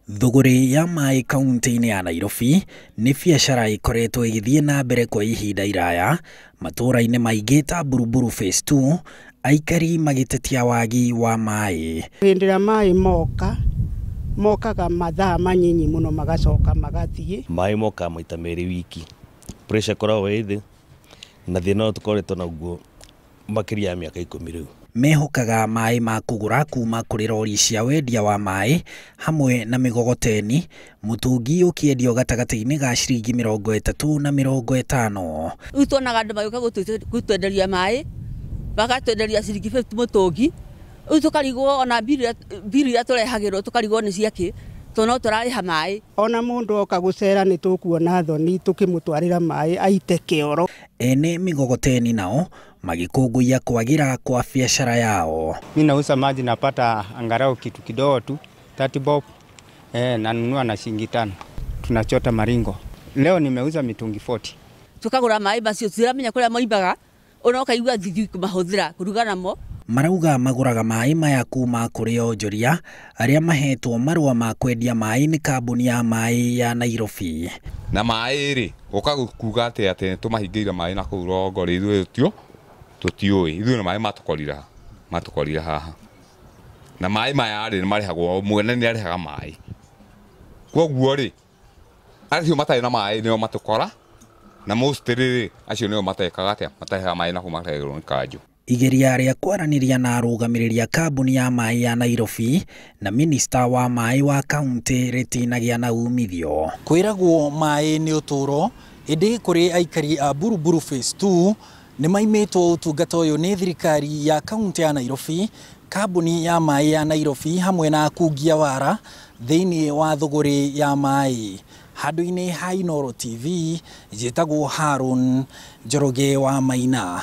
Thogori ya maai kaunti-ini ya Nairobi ni biacara ikoretwo igithie na mbere kwa ihinda iraya matũũra-inĩ maingĩ ta Buruburu phase 2 Aikari magitetia waagi wa maai. Hindira maai mokaga mathaa manyinyi muno magacoka magathie. Maai moka maita meri wiki. Pressure koragwo ĩthĩ na thĩna tũkoretwo naguo makiria ya mĩaka 10 rĩu. Mehokaga maai ma kũgũra kuma kũrĩ rori cia wendia wa maai hamwe na migogoteni, mitungi ũkĩendio gatagatĩ-inĩ ga ciringi 30 na 50. Rĩu tuonaga andũ magĩũka gũtwenderia maai bagatwenderia ciringi 50 mitungi. Rĩu tũkarigwo ona mbiri iria tũrehagĩrwo tũkarigwo nĩ ciakĩ tono tũrarĩha maai. Ona mũndũ oka gũcera nĩ tũkuona thoni tũkĩmũtwarĩra maai aite kĩoro. Ene migogoteni nao magikũngũiya kwagira kwa biashara yao. Mimi nauza maji napata angalau kitu kidogo tu 30 bob, nanunua na shilingi 5. Tunachota maringo. Leo nimeuza mitungi 40. Tukagũra maai bacio turamenya kũrĩa moibaga ona ũkaigua thigi kũmahũthĩra kũruga namo. Marauga magũraga maai maya kuma kũrĩ ojoria arĩa mahetwo marũa ma kwendia maai nĩ kambuni ya maai ya Nairobi. Na maai rĩ ũkaguga atĩ tũmahingĩire maai na kũu rongori ithuĩ tũtiũĩ ithuĩ nĩ maai matũkorire haha na maai maya rĩ marĩhagwo mwene nĩ arĩhaga maai. Koguo rĩ acio matarĩ na maai nĩo matũkora na most rĩ acio nĩo matekaga atĩa mataheaga maai na kũmarehagĩrwo nĩ kanjũ. Igeria rĩa kwaranĩria na arũgamĩrĩri kambuni ya maai ya Nairobi na minista wa maai wa kaunti rĩtinagĩa na umithio. Kwĩragwo maai nĩ ũtũũro ĩndĩ kũrĩ aikari a Buruburu phase 2 nĩ maimĩtwo ũtungata ũyũ nĩ thirikari ya kaunti ya Nairobi, kambuni ya maai ya Nairobi hamwe na kungia wara thĩinĩ wa thogori ya maai. Handũ-inĩ ha Inooro TV njĩtagwo Harun Njoroge wa Maina.